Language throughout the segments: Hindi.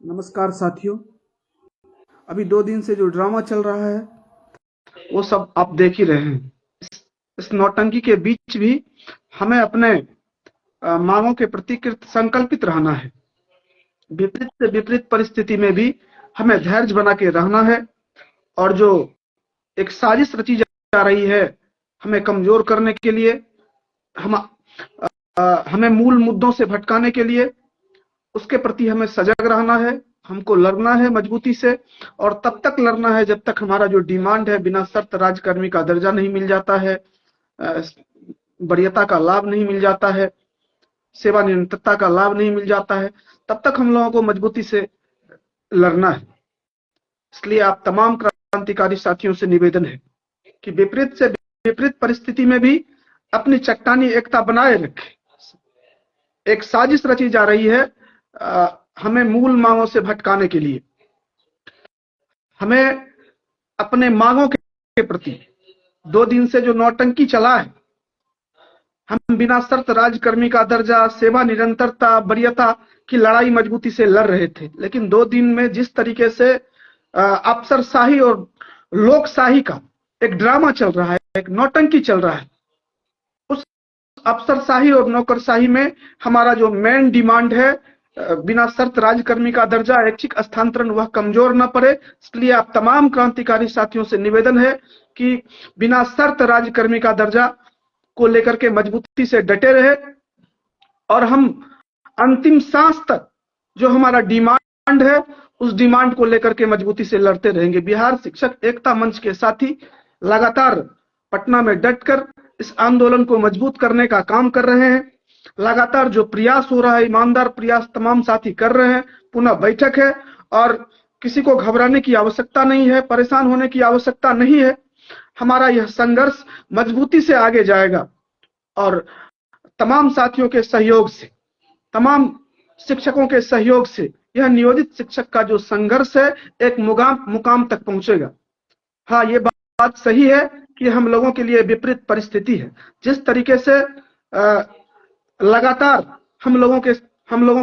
नमस्कार साथियों। अभी 2 दिन से जो ड्रामा चल रहा है वो सब आप देख ही रहे हैं। इस नौटंकी के बीच भी हमें अपने मांगों के प्रति कृत संकल्पित रहना है। विपरीत से विपरीत परिस्थिति में भी हमें धैर्य बना के रहना है और जो एक साजिश रची जा रही है हमें कमजोर करने के लिए, हमें मूल मुद्दों से भटकाने के लिए, उसके प्रति हमें सजग रहना है। हमको लड़ना है मजबूती से और तब तक लड़ना है जब तक हमारा जो डिमांड है बिना शर्त राजकर्मी का दर्जा नहीं मिल जाता है, वरीयता का लाभ नहीं मिल जाता है, सेवा निरंतरता का लाभ नहीं मिल जाता है, तब तक हम लोगों को मजबूती से लड़ना है। इसलिए आप तमाम क्रांतिकारी साथियों से निवेदन है कि विपरीत से विपरीत परिस्थिति में भी अपनी चट्टानी एकता बनाए रखें। एक साजिश रची जा रही है हमें मूल मांगों से भटकाने के लिए। हमें अपने मांगों के प्रति 2 दिन से जो नौटंकी चला है, हम बिना शर्त राजकर्मी का दर्जा, सेवा निरंतरता, वरीयता की लड़ाई मजबूती से लड़ रहे थे, लेकिन 2 दिन में जिस तरीके से अफसरशाही और लोकशाही का एक ड्रामा चल रहा है, एक नौटंकी चल रहा है, उस अफसरशाही और नौकरशाही में हमारा जो मेन डिमांड है बिना शर्त राजकर्मी का दर्जा, ऐच्छिक स्थानांतरण, वह कमजोर न पड़े। इसलिए आप तमाम क्रांतिकारी साथियों से निवेदन है कि बिना शर्त राजकर्मी का दर्जा को लेकर के मजबूती से डटे रहे और हम अंतिम सांस तक जो हमारा डिमांड है उस डिमांड को लेकर के मजबूती से लड़ते रहेंगे। बिहार शिक्षक एकता मंच के साथी लगातार पटना में डटकर इस आंदोलन को मजबूत करने का काम कर रहे हैं। लगातार जो प्रयास हो रहा है, ईमानदार प्रयास तमाम साथी कर रहे हैं। पुनः बैठक है और किसी को घबराने की आवश्यकता नहीं है, परेशान होने की आवश्यकता नहीं है। हमारा यह संघर्ष मजबूती से आगे जाएगा और तमाम साथियों के सहयोग से, तमाम शिक्षकों के सहयोग से यह नियोजित शिक्षक का जो संघर्ष है एक मुकाम तक पहुंचेगा। हाँ, ये बात सही है कि हम लोगों के लिए विपरीत परिस्थिति है। जिस तरीके से लगातार हम लोगों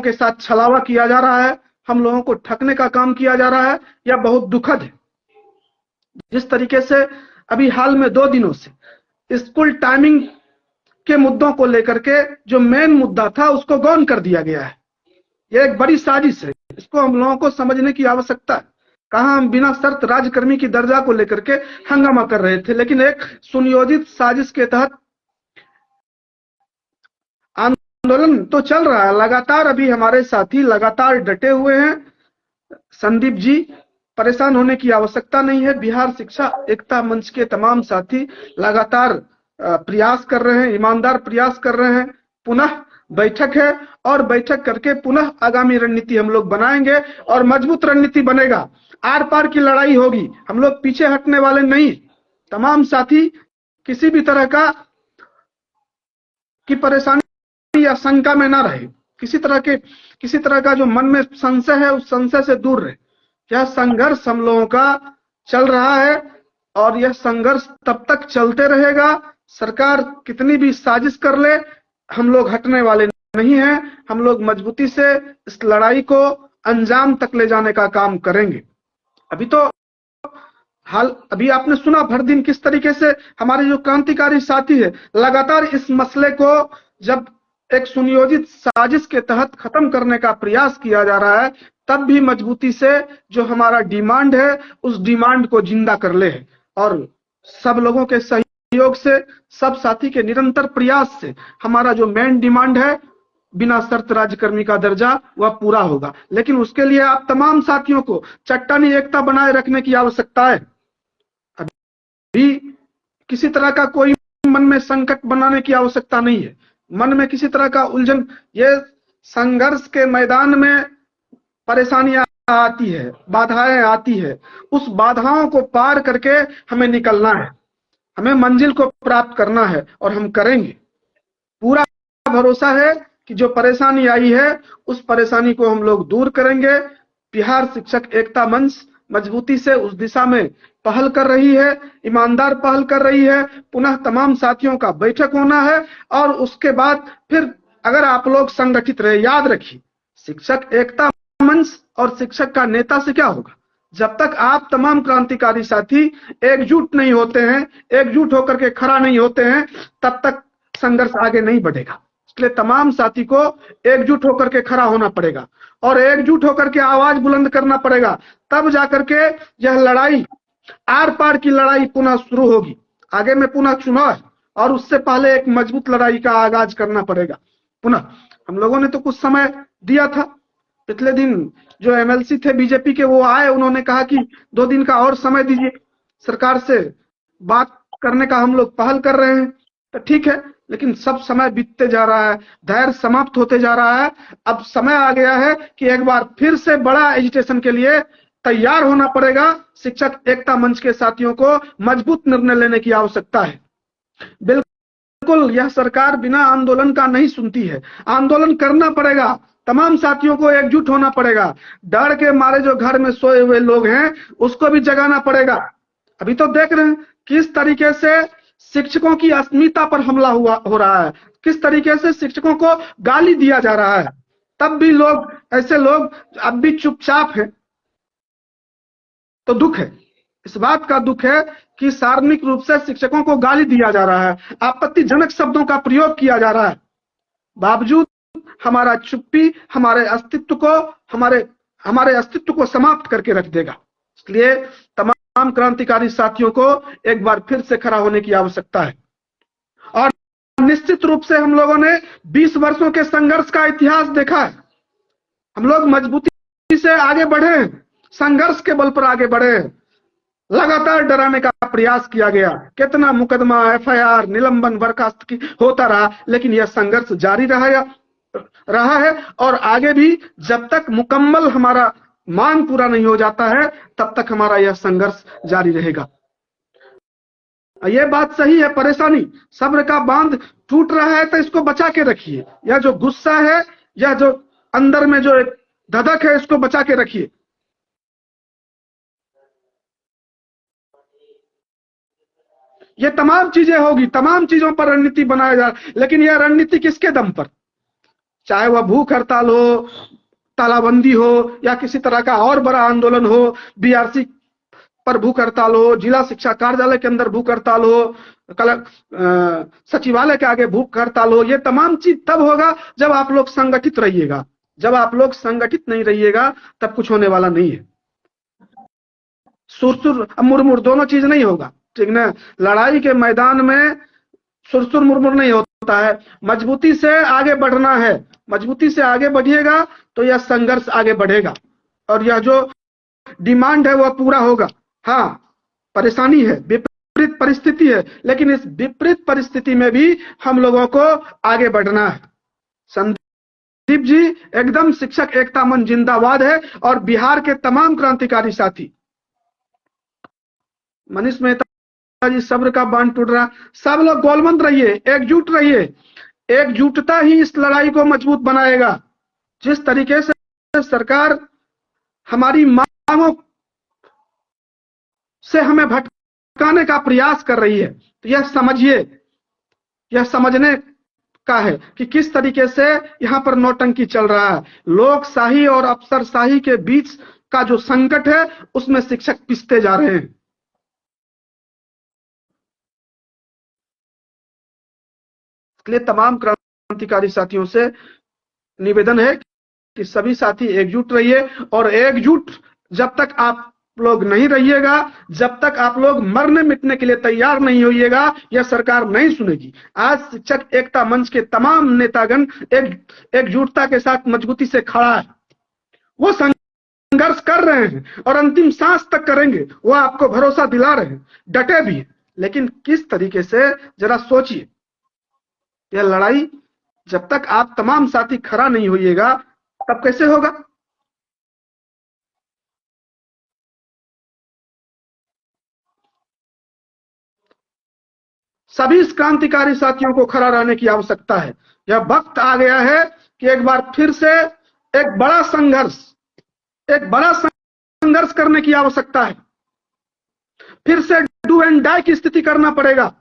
के साथ छलावा किया जा रहा है, हम लोगों को ठगने का काम किया जा रहा है, यह बहुत दुखद है। जिस तरीके से अभी हाल में 2 दिनों से स्कूल टाइमिंग के मुद्दों को लेकर के जो मेन मुद्दा था उसको गौण कर दिया गया है, यह एक बड़ी साजिश है। इसको हम लोगों को समझने की आवश्यकता है। कहां हम बिना शर्त राजकर्मी की दर्जा को लेकर के हंगामा कर रहे थे, लेकिन एक सुनियोजित साजिश के तहत आंदोलन तो चल रहा है। लगातार अभी हमारे साथी लगातार डटे हुए हैं। संदीप जी, परेशान होने की आवश्यकता नहीं है। बिहार शिक्षा एकता मंच के तमाम साथी लगातार प्रयास कर रहे हैं, ईमानदार प्रयास कर रहे हैं। पुनः बैठक है और बैठक करके पुनः आगामी रणनीति हम लोग बनाएंगे और मजबूत रणनीति बनेगा। आर पार की लड़ाई होगी, हम लोग पीछे हटने वाले नहीं। तमाम साथी किसी भी तरह की परेशानी या शंका में ना रहे, किसी तरह का जो मन में संशय है उस संशय से दूर रहे। यह संघर्ष हम लोगों का चल रहा है और यह संघर्ष तब तक चलते रहेगा। सरकार कितनी भी साजिश कर ले, हम लोग हटने वाले नहीं हैं। हम लोग मजबूती से इस लड़ाई को अंजाम तक ले जाने का काम करेंगे। अभी आपने सुना भर दिन किस तरीके से हमारे जो क्रांतिकारी साथी है लगातार इस मसले को जब एक सुनियोजित साजिश के तहत खत्म करने का प्रयास किया जा रहा है, तब भी मजबूती से जो हमारा डिमांड है उस डिमांड को जिंदा कर ले और सब लोगों के सहयोग से, सब साथी के निरंतर प्रयास से हमारा जो मेन डिमांड है बिना शर्त राजकर्मी का दर्जा वह पूरा होगा। लेकिन उसके लिए आप तमाम साथियों को चट्टानी एकता बनाए रखने की आवश्यकता है। अभी किसी तरह का कोई मन में संकट बनाने की आवश्यकता नहीं है, मन में किसी तरह का उलझन। ये संघर्ष के मैदान में परेशानियां आती है, बाधाएं आती है, उस बाधाओं को पार करके हमें निकलना है, हमें मंजिल को प्राप्त करना है और हम करेंगे। पूरा भरोसा है कि जो परेशानी आई है उस परेशानी को हम लोग दूर करेंगे। बिहार शिक्षक एकता मंच मजबूती से उस दिशा में पहल कर रही है, ईमानदार पहल कर रही है। पुनः तमाम साथियों का बैठक होना है और उसके बाद फिर अगर आप लोग संगठित रहे, याद रखिए शिक्षक एकता मंच और शिक्षक का नेता से क्या होगा? जब तक आप तमाम क्रांतिकारी साथी एकजुट नहीं होते हैं, एकजुट होकर के खड़ा नहीं होते हैं, तब तक संघर्ष आगे नहीं बढ़ेगा। इसलिए तमाम साथी को एकजुट होकर के खड़ा होना पड़ेगा और एकजुट होकर के आवाज बुलंद करना पड़ेगा, तब जाकर के यह लड़ाई, आर पार की लड़ाई पुनः शुरू होगी। आगे में पुनः चुनाव है और उससे पहले एक मजबूत लड़ाई का आगाज करना पड़ेगा। पुनः हम लोगों ने तो कुछ समय दिया था, पिछले दिन जो एमएलसी थे बीजेपी के वो आए, उन्होंने कहा कि 2 दिन का और समय दीजिए, सरकार से बात करने का हम लोग पहल कर रहे हैं। तो ठीक है, लेकिन सब समय बीतते जा रहा है, धैर्य समाप्त होते जा रहा है। अब समय आ गया है कि एक बार फिर से बड़ा एजिटेशन के लिए तैयार होना पड़ेगा। शिक्षक एकता मंच के साथियों को मजबूत निर्णय लेने की आवश्यकता है। बिल्कुल यह सरकार बिना आंदोलन का नहीं सुनती है, आंदोलन करना पड़ेगा, तमाम साथियों को एकजुट होना पड़ेगा। डर के मारे जो घर में सोए हुए लोग हैं उसको भी जगाना पड़ेगा। अभी तो देख रहे हैं किस तरीके से शिक्षकों की अस्मिता पर हमला हो रहा है, किस तरीके से शिक्षकों को गाली दिया जा रहा है, तब भी लोग, ऐसे लोग अब भी चुपचाप हैं। तो दुख है, इस बात का दुख है कि सार्वजनिक रूप से शिक्षकों को गाली दिया जा रहा है, आपत्तिजनक शब्दों का प्रयोग किया जा रहा है। बावजूद हमारा चुप्पी हमारे अस्तित्व को समाप्त करके रख देगा। इसलिए तमाम क्रांतिकारी साथियों को एक बार फिर से खड़ा होने की आवश्यकता है। और निश्चित रूप से हम लोगों ने 20 वर्षों के संघर्ष का इतिहास देखा है। हम लोग मजबूती से आगे बढ़े हैं, संघर्ष के बल पर आगे बढ़े हैं। लगातार डराने का प्रयास किया गया, कितना मुकदमा, एफआईआर, निलंबन, बर्खास्त की होता रहा, लेकिन यह संघर्ष जारी रहा है और आगे भी जब तक मुकम्मल हमारा मांग पूरा नहीं हो जाता है तब तक हमारा यह संघर्ष जारी रहेगा। यह बात सही है, परेशानी, सब्र का बांध टूट रहा है तो इसको बचा के रखिए। यह जो गुस्सा है, यह जो अंदर में जो एक धधक है, इसको बचा के रखिए। ये तमाम चीजें होगी, तमाम चीजों पर रणनीति बनाया जा रहा है, लेकिन यह रणनीति किसके दम पर? चाहे वह भूख हड़ताल हो, तालाबंदी हो या किसी तरह का और बड़ा आंदोलन हो, बीआरसी पर भूख हड़ताल हो, जिला शिक्षा कार्यालय के अंदर भूख हड़ताल हो, सचिवालय के आगे भूख हड़ताल हो, ये तमाम चीज तब होगा जब आप लोग संगठित रहिएगा। जब आप लोग संगठित नहीं रहिएगा तब कुछ होने वाला नहीं है। सुरसुर मुरमुर दोनों चीज नहीं होगा, ठीक ना? लड़ाई के मैदान में सुरसुर मुरमुर नहीं होता है, मजबूती से आगे बढ़ना है। मजबूती से आगे बढ़िएगा तो यह संघर्ष आगे बढ़ेगा और यह जो डिमांड है वह पूरा होगा। हाँ, परेशानी है, विपरीत परिस्थिति है, लेकिन इस विपरीत परिस्थिति में भी हम लोगों को आगे बढ़ना है। संदीप जी, एकदम शिक्षक एकता मंच जिंदाबाद है और बिहार के तमाम क्रांतिकारी साथी, मनीष मेहता जी, सब्र का बांध टूट रहा, सब लोग गोलबंद रहिए, एकजुट रहिए। एकजुटता ही इस लड़ाई को मजबूत बनाएगा। जिस तरीके से सरकार हमारी मांगों से हमें भटकाने का प्रयास कर रही है, तो यह समझिए, यह समझने का है कि किस तरीके से यहां पर नौटंकी चल रहा है। लोकशाही और अफसरशाही के बीच का जो संकट है उसमें शिक्षक पिसते जा रहे हैं। इसलिए तमाम क्रांतिकारी साथियों से निवेदन है कि सभी साथी एकजुट रहिए और एकजुट जब तक आप लोग नहीं रहिएगा, जब तक आप लोग मरने मिटने के लिए तैयार नहीं होइएगा, यह सरकार नहीं सुनेगी। आज शिक्षक एकता मंच के तमाम नेतागण एकजुटता के साथ मजबूती से खड़ा है, वो संघर्ष कर रहे हैं और अंतिम सांस तक करेंगे, वो आपको भरोसा दिला रहे हैं, डटे भी हैं। लेकिन किस तरीके से, जरा सोचिए, यह लड़ाई जब तक आप तमाम साथी खड़ा नहीं होइएगा तब कैसे होगा? सभी क्रांतिकारी साथियों को खड़ा रहने की आवश्यकता है। यह वक्त आ गया है कि एक बार फिर से एक बड़ा संघर्ष करने की आवश्यकता है। फिर से डू एंड डाई की स्थिति करना पड़ेगा,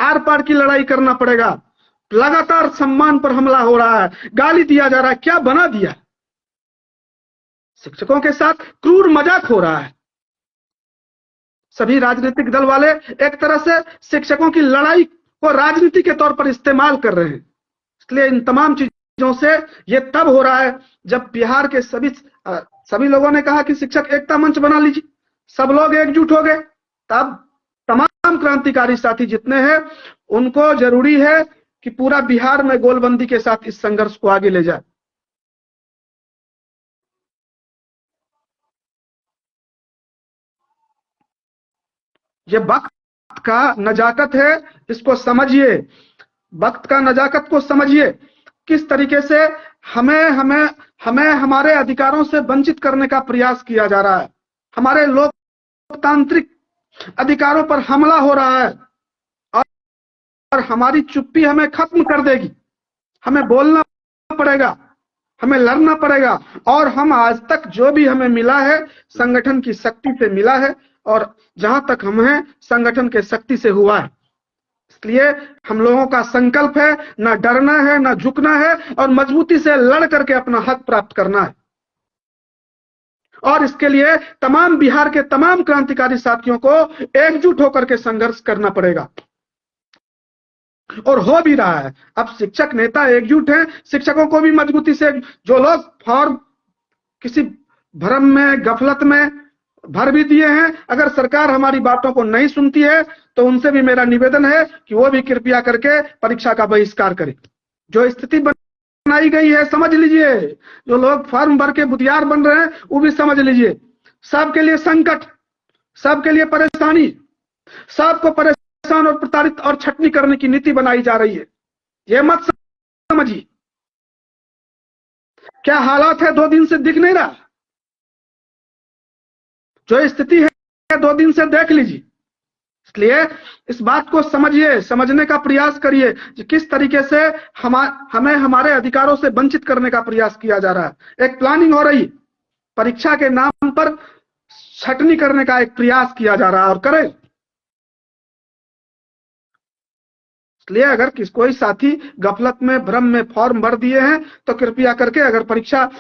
आर पार की लड़ाई करना पड़ेगा। लगातार सम्मान पर हमला हो रहा है, गाली दिया जा रहा है, क्या बना दिया? शिक्षकों के साथ क्रूर मजाक हो रहा है। सभी राजनीतिक दल वाले एक तरह से शिक्षकों की लड़ाई को राजनीति के तौर पर इस्तेमाल कर रहे हैं। इसलिए इन तमाम चीजों से ये तब हो रहा है जब बिहार के सभी लोगों ने कहा कि शिक्षक एकता मंच बना लीजिए, सब लोग एकजुट हो गए, तब तमाम क्रांतिकारी साथी जितने हैं उनको जरूरी है कि पूरा बिहार में गोलबंदी के साथ इस संघर्ष को आगे ले जाए। ये वक्त का नजाकत है, इसको समझिए, वक्त का नजाकत को समझिए। किस तरीके से हमें हमारे अधिकारों से वंचित करने का प्रयास किया जा रहा है, हमारे लोकतांत्रिक अधिकारों पर हमला हो रहा है और हमारी चुप्पी हमें खत्म कर देगी। हमें बोलना पड़ेगा, हमें लड़ना पड़ेगा। और हम आज तक जो भी हमें मिला है संगठन की शक्ति से मिला है, और जहां तक हम हैं संगठन के शक्ति से हुआ है। इसलिए हम लोगों का संकल्प है ना डरना है ना झुकना है, और मजबूती से लड़ करके अपना हक प्राप्त करना है। और इसके लिए तमाम बिहार के तमाम क्रांतिकारी साथियों को एकजुट होकर के संघर्ष करना पड़ेगा, और हो भी रहा है। अब शिक्षक नेता एकजुट हैं, शिक्षकों को भी मजबूती से, जो लोग फॉर्म किसी भ्रम में गफलत में भर भी दिए हैं, अगर सरकार हमारी बातों को नहीं सुनती है तो उनसे भी मेरा निवेदन है कि वो भी कृपया करके परीक्षा का बहिष्कार करें। जो स्थिति बनाई गई है समझ लीजिए, जो लोग फॉर्म भर के बुधियार बन रहे हैं वो भी समझ लीजिए। सबके लिए संकट, सबके लिए परेशानी, सबको परेशान और प्रताड़ित और छटनी करने की नीति बनाई जा रही है। ये मत समझिए। क्या हालात है 2 दिन से दिख नहीं रहा? जो स्थिति है 2 दिन से देख लीजिए। इसलिए इस बात को समझिए, समझने का प्रयास करिए कि किस तरीके से हमें हमारे अधिकारों से वंचित करने का प्रयास किया जा रहा है। एक प्लानिंग हो रही, परीक्षा के नाम पर छटनी करने का एक प्रयास किया जा रहा है, और करें। इसलिए अगर कोई साथी गफलत में भ्रम में फॉर्म भर दिए हैं तो कृपया करके, अगर परीक्षा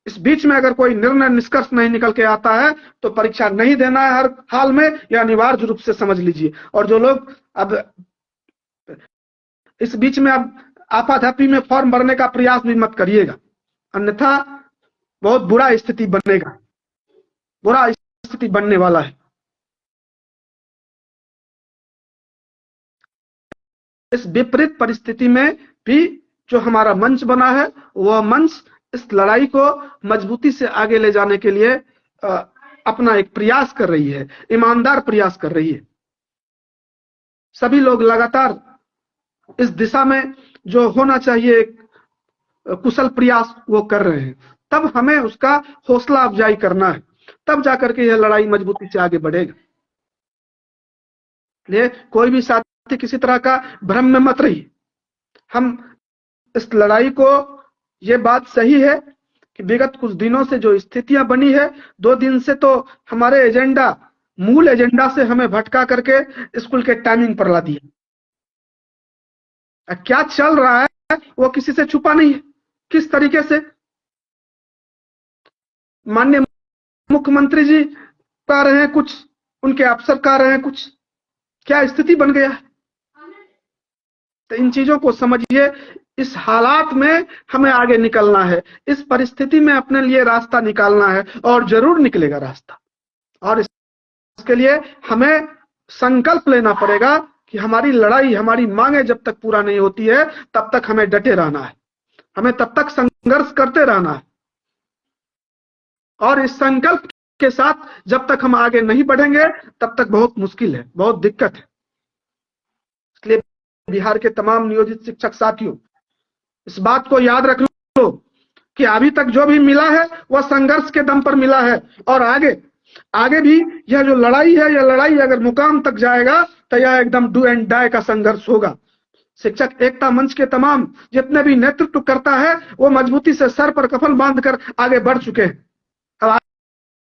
इस बीच में अगर कोई निर्णय निष्कर्ष नहीं निकल के आता है तो परीक्षा नहीं देना है हर हाल में, या अनिवार्य रूप से समझ लीजिए। और जो लोग अब इस बीच में अब आपाधापी में फॉर्म भरने का प्रयास भी मत करिएगा, अन्यथा बहुत बुरा स्थिति बनेगा, बुरा स्थिति बनने वाला है। इस विपरीत परिस्थिति में भी जो हमारा मंच बना है, वह मंच इस लड़ाई को मजबूती से आगे ले जाने के लिए अपना एक प्रयास कर रही है, ईमानदार प्रयास कर रही है। सभी लोग लगातार इस दिशा में जो होना चाहिए एक कुशल प्रयास वो कर रहे हैं। तब हमें उसका हौसला अफजाई करना है, तब जाकर के यह लड़ाई मजबूती से आगे बढ़ेगा। इसलिए कोई भी साथी किसी तरह का भ्रम में मत रहिए। हम इस लड़ाई को, ये बात सही है कि विगत कुछ दिनों से जो स्थितियां बनी है, 2 दिन से तो हमारे एजेंडा, मूल एजेंडा से हमें भटका करके स्कूल के टाइमिंग पर ला दिया। क्या चल रहा है वो किसी से छुपा नहीं है। किस तरीके से माननीय मुख्यमंत्री जी कह रहे हैं कुछ, उनके अफसर कह रहे हैं कुछ, क्या स्थिति बन गया है। तो इन चीजों को समझिए। इस हालात में हमें आगे निकलना है, इस परिस्थिति में अपने लिए रास्ता निकालना है, और जरूर निकलेगा रास्ता। और इसके लिए हमें संकल्प लेना पड़ेगा कि हमारी लड़ाई, हमारी मांगे जब तक पूरा नहीं होती है तब तक हमें डटे रहना है, हमें तब तक संघर्ष करते रहना है। और इस संकल्प के साथ जब तक हम आगे नहीं बढ़ेंगे तब तक बहुत मुश्किल है, बहुत दिक्कत है। इसलिए बिहार के तमाम नियोजित शिक्षक साथियों, इस बात को याद रख लो कि अभी तक जो भी मिला है वह संघर्ष के दम पर मिला है, और आगे भी यह जो लड़ाई है, यह लड़ाई अगर मुकाम तक जाएगा तो यह एकदम डू एंड डाई का संघर्ष होगा। शिक्षक एकता मंच के तमाम जितने भी नेतृत्व करता है वो मजबूती से सर पर कफन बांधकर आगे बढ़ चुके हैं। अब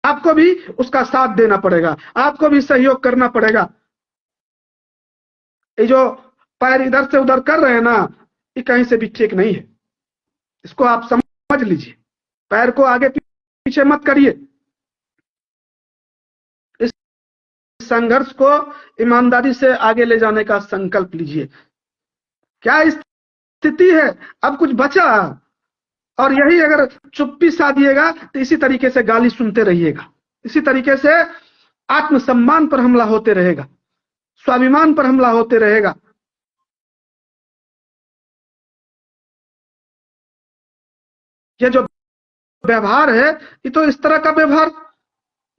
आपको भी उसका साथ देना पड़ेगा, आपको भी सहयोग करना पड़ेगा। ये जो पैर इधर से उधर कर रहे हैं ना, ये कहीं से भी ठीक नहीं है। इसको आप समझ लीजिए। पैर को आगे पीछे मत करिए। इस संघर्ष को ईमानदारी से आगे ले जाने का संकल्प लीजिए। क्या स्थिति है, अब कुछ बचा? और यही अगर चुप्पी साधिएगा तो इसी तरीके से गाली सुनते रहिएगा, इसी तरीके से आत्मसम्मान पर हमला होते रहेगा, स्वाभिमान पर हमला होते रहेगा। ये जो व्यवहार है, ये तो इस तरह का व्यवहार,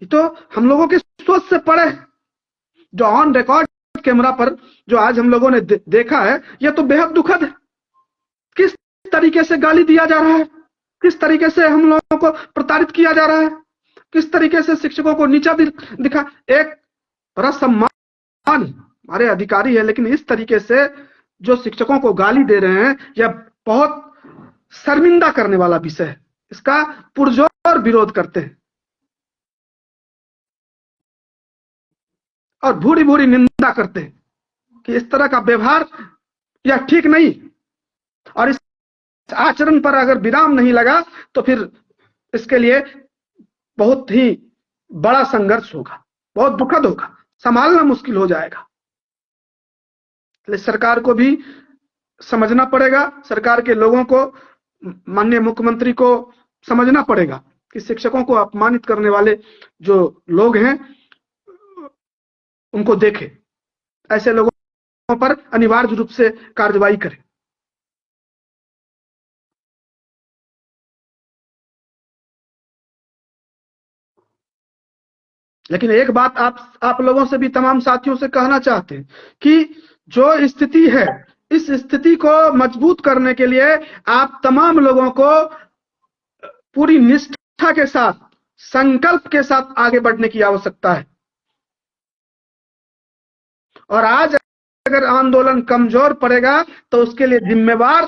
ये तो हम लोगों की सोच से परे है। जो ऑन रिकॉर्ड कैमरा पर जो आज हम लोगों ने देखा है, यह तो बेहद दुखद है। किस तरीके से गाली दिया जा रहा है, किस तरीके से हम लोगों को प्रताड़ित किया जा रहा है, किस तरीके से शिक्षकों को नीचा दिखा। एक बड़ा सम्मान, हमारे अधिकारी है, लेकिन इस तरीके से जो शिक्षकों को गाली दे रहे हैं, यह बहुत शर्मिंदा करने वाला विषय है। इसका पुरजोर विरोध करते हैं और भूरी भूरी निंदा करते हैं कि इस तरह का व्यवहार यह ठीक नहीं। और इस आचरण पर अगर विराम नहीं लगा तो फिर इसके लिए बहुत ही बड़ा संघर्ष होगा, बहुत दुखद होगा, संभालना मुश्किल हो जाएगा। इसलिए सरकार को भी समझना पड़ेगा, सरकार के लोगों को, माननीय मुख्यमंत्री को समझना पड़ेगा कि शिक्षकों को अपमानित करने वाले जो लोग हैं उनको देखे, ऐसे लोगों पर अनिवार्य रूप से कार्रवाई करें। लेकिन एक बात आप लोगों से भी, तमाम साथियों से कहना चाहते हैं कि जो स्थिति है, इस स्थिति को मजबूत करने के लिए आप तमाम लोगों को पूरी निष्ठा के साथ, संकल्प के साथ आगे बढ़ने की आवश्यकता है। और आज अगर आंदोलन कमजोर पड़ेगा तो उसके लिए जिम्मेवार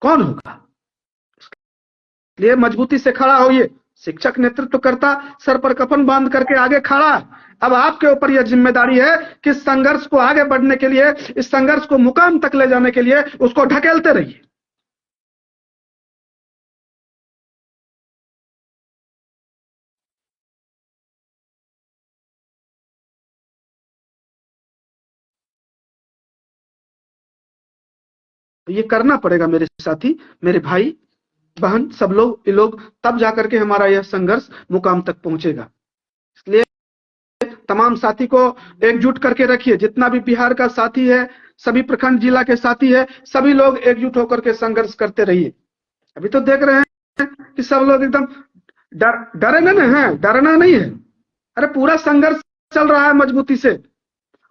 कौन होगा? इसलिए मजबूती से खड़ा होइए। शिक्षक नेतृत्व करता सर पर कफन बांध करके आगे खड़ा है। अब आपके ऊपर यह जिम्मेदारी है कि इस संघर्ष को आगे बढ़ने के लिए, इस संघर्ष को मुकाम तक ले जाने के लिए उसको ढकेलते रहिए। ये करना पड़ेगा मेरे साथी, मेरे भाई बहन, सब लोग, ये लोग, तब जाकर के हमारा यह संघर्ष मुकाम तक पहुंचेगा। इसलिए तमाम साथी को एकजुट करके रखिए। जितना भी बिहार का साथी है, सभी प्रखंड जिला के साथी है, सभी लोग एकजुट होकर के संघर्ष करते रहिए। अभी तो देख रहे हैं कि सब लोग एकदम डरे नहीं है, डरना नहीं है। अरे पूरा संघर्ष चल रहा है मजबूती से।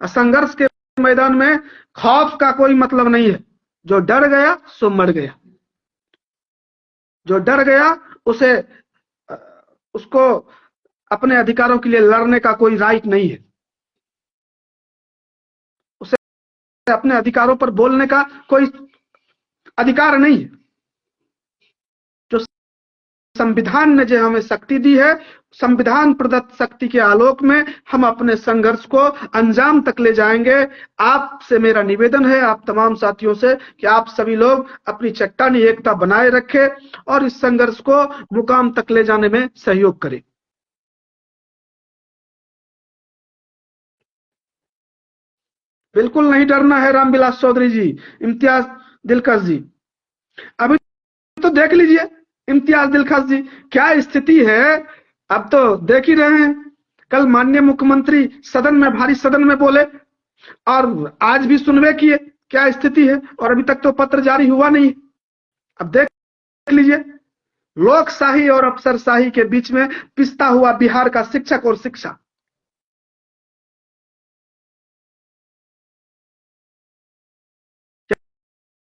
संघर्ष के मैदान में खौफ का कोई मतलब नहीं है। जो डर गया सो मर गया, जो डर गया उसको अपने अधिकारों के लिए लड़ने का कोई राइट नहीं है, उसे अपने अधिकारों पर बोलने का कोई अधिकार नहीं है। जो संविधान ने जो हमें शक्ति दी है, संविधान प्रदत्त शक्ति के आलोक में हम अपने संघर्ष को अंजाम तक ले जाएंगे। आपसे मेरा निवेदन है, आप तमाम साथियों से, कि आप सभी लोग अपनी चट्टानी एकता बनाए रखें और इस संघर्ष को मुकाम तक ले जाने में सहयोग करें। बिल्कुल नहीं डरना है रामविलास चौधरी जी, इम्तियाज दिलकश जी। अभी तो देख लीजिए इम्तियाज दिलकश जी, क्या स्थिति है। अब तो देख ही रहे हैं, कल माननीय मुख्यमंत्री सदन में, भारी सदन में बोले और आज भी सुनवे किए, क्या स्थिति है। और अभी तक तो पत्र जारी हुआ नहीं। अब देख लीजिए, लोकशाही और अफसरशाही के बीच में पिसता हुआ बिहार का शिक्षक और शिक्षा।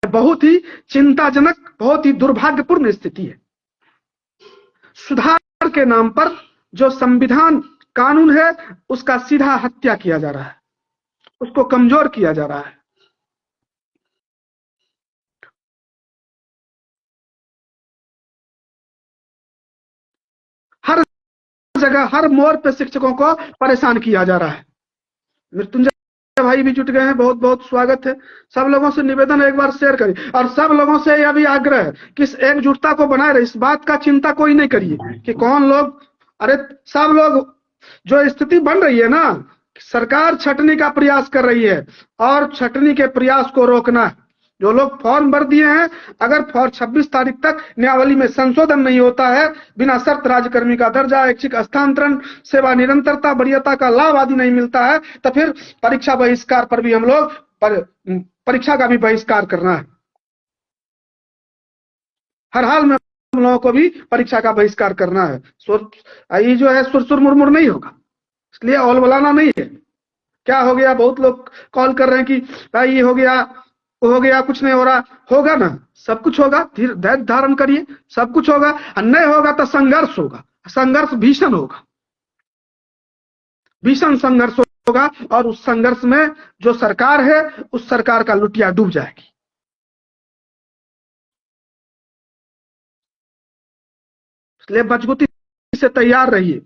बहुत ही चिंताजनक, बहुत ही दुर्भाग्यपूर्ण स्थिति है। सुधार के नाम पर जो संविधान कानून है उसका सीधा हत्या किया जा रहा है, उसको कमजोर किया जा रहा है। हर जगह, हर मोड़ पे शिक्षकों को परेशान किया जा रहा है। मृत्युंजय भाई भी जुट गए हैं, बहुत बहुत स्वागत है। सब लोगों से निवेदन है, एक बार शेयर करिए और सब लोगों से यह भी आग्रह है कि इस एकजुटता को बनाए रहे। इस बात का चिंता कोई नहीं करिए कि कौन लोग, अरे सब लोग, जो स्थिति बन रही है ना, सरकार छटनी का प्रयास कर रही है और छटनी के प्रयास को रोकना है। जो लोग फॉर्म भर दिए हैं, अगर 26 तारीख तक नियमावली में संशोधन नहीं होता है, बिना शर्त राज्यकर्मी का दर्जा, ऐच्छिक हस्तांतरण, सेवा निरंतरता, वरीयता का लाभ आदि नहीं मिलता है, तो फिर परीक्षा बहिष्कार पर भी हम लोग परीक्षा का भी बहिष्कार करना है। हर हाल में हम लोगों को भी परीक्षा का बहिष्कार करना है। ये जो है सुरसुर मुरमुर नहीं होगा, इसलिए औल बुलाना नहीं है। क्या हो गया, बहुत लोग कॉल कर रहे हैं कि भाई ये हो गया, वो हो गया, कुछ नहीं हो रहा। होगा ना, सब कुछ होगा, धैर्य धारण करिए, सब कुछ होगा। और नहीं होगा तो संघर्ष होगा, संघर्ष भीषण होगा, भीषण संघर्ष होगा। और उस संघर्ष में जो सरकार है, उस सरकार का लुटिया डूब जाएगी। इसलिए मजबूती से तैयार रहिए,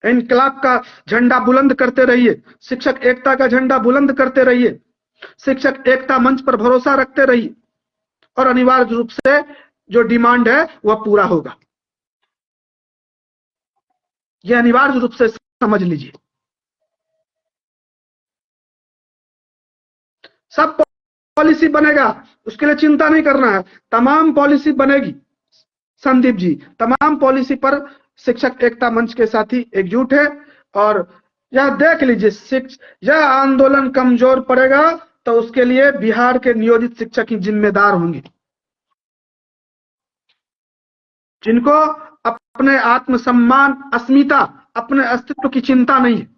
इनकलाब का झंडा बुलंद करते रहिए, शिक्षक एकता का झंडा बुलंद करते रहिए, शिक्षक एकता मंच पर भरोसा रखते रहिए और अनिवार्य रूप से जो डिमांड है वह पूरा होगा। यह अनिवार्य रूप से समझ लीजिए। सब पॉलिसी बनेगा, उसके लिए चिंता नहीं करना है, तमाम पॉलिसी बनेगी संदीप जी। तमाम पॉलिसी पर शिक्षक एकता मंच के साथी एकजुट है। और यह देख लीजिए, यह आंदोलन कमजोर पड़ेगा तो उसके लिए बिहार के नियोजित शिक्षक ही जिम्मेदार होंगे, जिनको अपने आत्मसम्मान, अस्मिता, अपने अस्तित्व की चिंता नहीं है।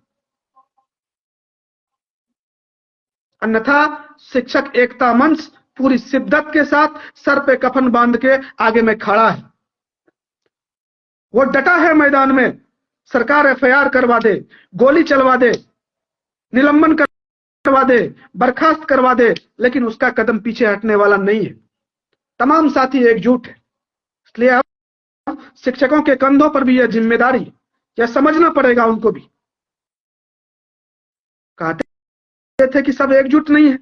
अन्यथा शिक्षक एकता मंच पूरी शिद्दत के साथ सर पे कफन बांध के आगे में खड़ा है। वो डटा है मैदान में। सरकार एफआईआर करवा दे, गोली चलवा दे, निलंबन करवा दे, बर्खास्त करवा दे, लेकिन उसका कदम पीछे हटने वाला नहीं है। तमाम साथी एकजुट है। इसलिए अब शिक्षकों के कंधों पर भी यह जिम्मेदारी, यह समझना पड़ेगा उनको भी। कहते थे कि सब एकजुट नहीं है,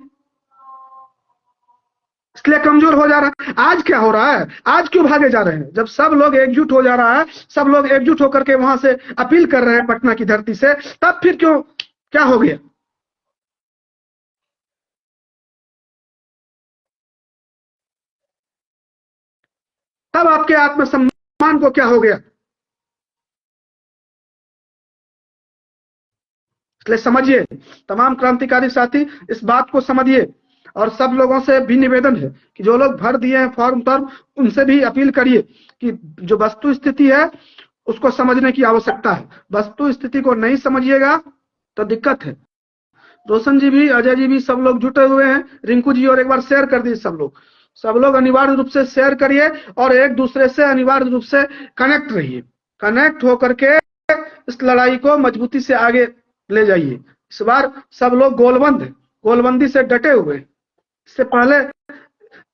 इसलिए कमजोर हो जा रहा है। आज क्या हो रहा है, आज क्यों भागे जा रहे हैं? जब सब लोग एकजुट हो जा रहा है, सब लोग एकजुट होकर के वहां से अपील कर रहे हैं पटना की धरती से, तब फिर क्यों, क्या हो गया? तब आपके आत्मसम्मान को क्या हो गया? इसलिए समझिए, तमाम क्रांतिकारी साथी इस बात को समझिए। और सब लोगों से भी निवेदन है कि जो लोग भर दिए हैं फॉर्म पर, उनसे भी अपील करिए कि जो वस्तु स्थिति है उसको समझने की आवश्यकता है। वस्तु स्थिति को नहीं समझिएगा तो दिक्कत है। रोशन जी भी, अजय जी भी, सब लोग जुटे हुए हैं, रिंकू जी, और एक बार शेयर कर दीजिए। सब लोग अनिवार्य रूप से शेयर करिए और एक दूसरे से अनिवार्य रूप से कनेक्ट रहिए। कनेक्ट होकर के इस लड़ाई को मजबूती से आगे ले जाइए। इस बार सब लोग गोलबंदी से डटे हुए। इससे पहले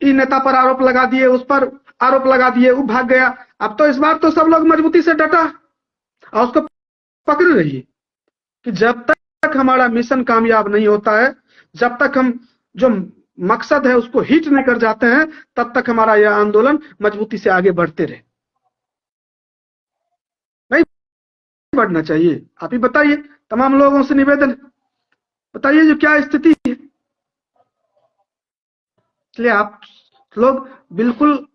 ई नेता पर आरोप लगा दिए, उस पर आरोप लगा दिए, वो भाग गया। अब तो इस बार तो सब लोग मजबूती से डटा और उसको पकड़ रहिए कि जब तक हमारा मिशन कामयाब नहीं होता है, जब तक हम जो मकसद है उसको हिट नहीं कर जाते हैं, तब तक हमारा यह आंदोलन मजबूती से आगे बढ़ते रहे। नहीं बढ़ना चाहिए। आप ही बताइए, तमाम लोगों से निवेदन, बताइए जो क्या स्थिति है। इसलिए आप लोग बिल्कुल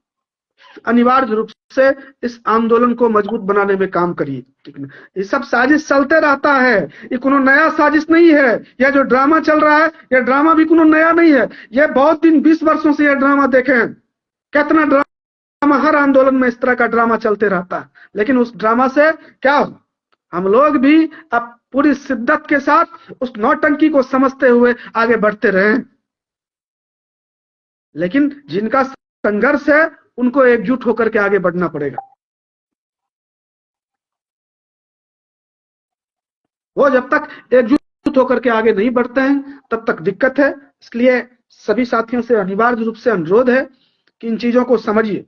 अनिवार्य रूप से इस आंदोलन को मजबूत बनाने में काम करिए, ठीक है? ये सब साजिश चलते रहता है, ये कोनो नया साजिश नहीं है। यह जो ड्रामा चल रहा है, यह ड्रामा भी कोनो नया नहीं है। यह बहुत दिन, 20 वर्षों से यह ड्रामा देखे हैं। कितना ड्रामा, हर आंदोलन में इस तरह का ड्रामा चलते रहता है। लेकिन उस ड्रामा से क्या हो, हम लोग भी अब पूरी शिद्दत के साथ उस नौटंकी को समझते हुए आगे बढ़ते रहे। लेकिन जिनका संघर्ष है उनको एकजुट होकर के आगे बढ़ना पड़ेगा। वो जब तक एकजुट होकर के आगे नहीं बढ़ते हैं तब तक दिक्कत है। इसलिए सभी साथियों से अनिवार्य रूप से अनुरोध है कि इन चीजों को समझिए।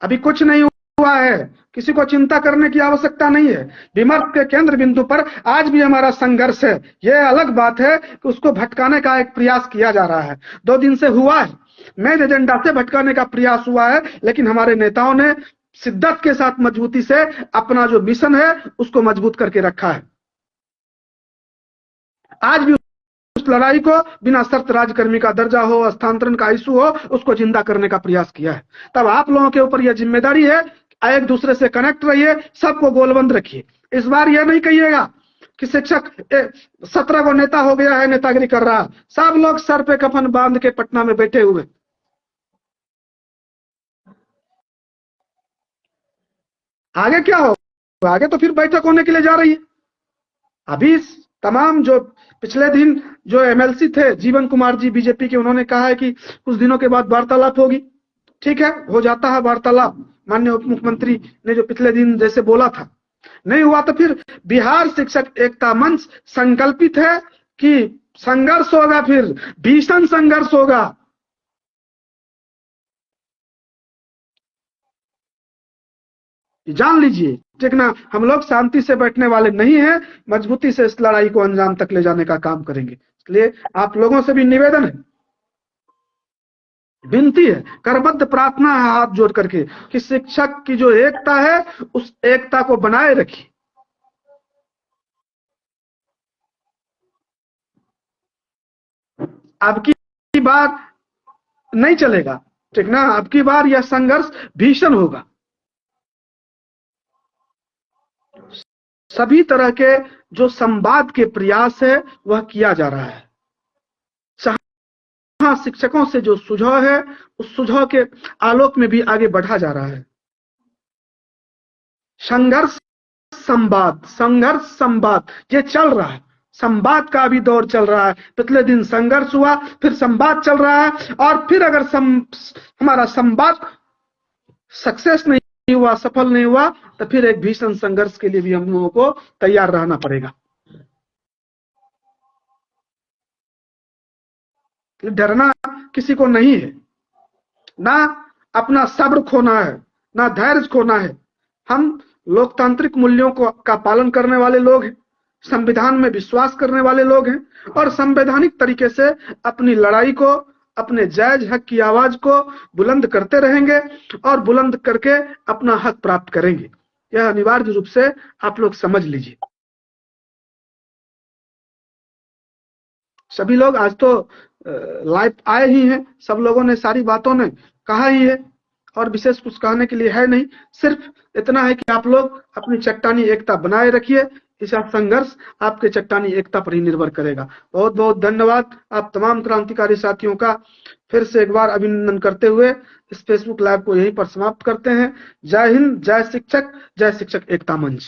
अभी कुछ नहीं हुआ है, किसी को चिंता करने की आवश्यकता नहीं है। विमर्श के केंद्र बिंदु पर आज भी हमारा संघर्ष है। यह अलग बात है कि उसको भटकाने का एक प्रयास किया जा रहा है। 2 दिन से हुआ है, मेन एजेंडा से भटकाने का प्रयास हुआ है, लेकिन हमारे नेताओं ने शिद्दत के साथ मजबूती से अपना जो मिशन है उसको मजबूत करके रखा है। आज भी उस लड़ाई को बिना शर्त राजकर्मी का दर्जा हो, स्थानांतरण का इशू हो, उसको जिंदा करने का प्रयास किया है। तब आप लोगों के ऊपर यह जिम्मेदारी है, एक दूसरे से कनेक्ट रहिए, सबको गोलबंद रखिए। इस बार यह नहीं कहिएगा कि शिक्षक 17 को नेता हो गया है, नेतागिरी कर रहा है। सब लोग सर पे कफन बांध के पटना में बैठे हुए। आगे क्या होगा? आगे तो फिर बैठक होने के लिए जा रही है। अभी तमाम जो पिछले दिन जो एमएलसी थे जीवन कुमार जी बीजेपी के, उन्होंने कहा है कि कुछ दिनों के बाद वार्तालाप होगी। ठीक है, हो जाता है वार्तालाप। माननीय उप मुख्यमंत्री ने जो पिछले दिन जैसे बोला था, नहीं हुआ तो फिर बिहार शिक्षक एकता मंच संकल्पित है कि संघर्ष होगा, फिर भीषण संघर्ष होगा। जान लीजिए, ठीक ना? हम लोग शांति से बैठने वाले नहीं हैं, मजबूती से इस लड़ाई को अंजाम तक ले जाने का काम करेंगे। इसलिए आप लोगों से भी निवेदन है, विनती है, करबद्ध प्रार्थना है हाथ जोड़ करके कि शिक्षक की जो एकता है उस एकता को बनाए रखिए। अब की बार नहीं चलेगा, ठीक ना? अब की बार यह संघर्ष भीषण होगा। सभी तरह के जो संवाद के प्रयास है वह किया जा रहा है। जहां शिक्षकों से जो सुझाव है उस सुझाव के आलोक में भी आगे बढ़ा जा रहा है। संघर्ष संवाद ये चल रहा है। संवाद का भी दौर चल रहा है। पिछले दिन संघर्ष हुआ, फिर संवाद चल रहा है, और फिर अगर हमारा संवाद सक्सेस नहीं हुआ, सफल नहीं हुआ, तो फिर एक भीषण संघर्ष के लिए भी हम लोगों को तैयार रहना पड़ेगा। डरना किसी को नहीं है, ना अपना सब्र खोना है, ना धैर्य खोना है। हम लोकतांत्रिक मूल्यों का पालन करने वाले लोग हैं, संविधान में विश्वास करने वाले लोग हैं, और संवैधानिक तरीके से अपनी लड़ाई को, अपने जायज हक की आवाज को बुलंद करते रहेंगे और बुलंद करके अपना हक प्राप्त करेंगे। यह अनिवार्य रूप से आप लोग समझ लीजिए। सभी लोग आज तो लाइव आए ही हैं, सब लोगों ने सारी बातों ने कहा ही है, और विशेष कुछ कहने के लिए है नहीं। सिर्फ इतना है कि आप लोग अपनी चट्टानी एकता बनाए रखिए। इसका संघर्ष आपके चट्टानी एकता पर ही निर्भर करेगा। बहुत बहुत धन्यवाद आप तमाम क्रांतिकारी साथियों का। फिर से एक बार अभिनंदन करते हुए इस फेसबुक लाइव को यहीं पर समाप्त करते हैं। जय हिंद, जय शिक्षक एकता मंच।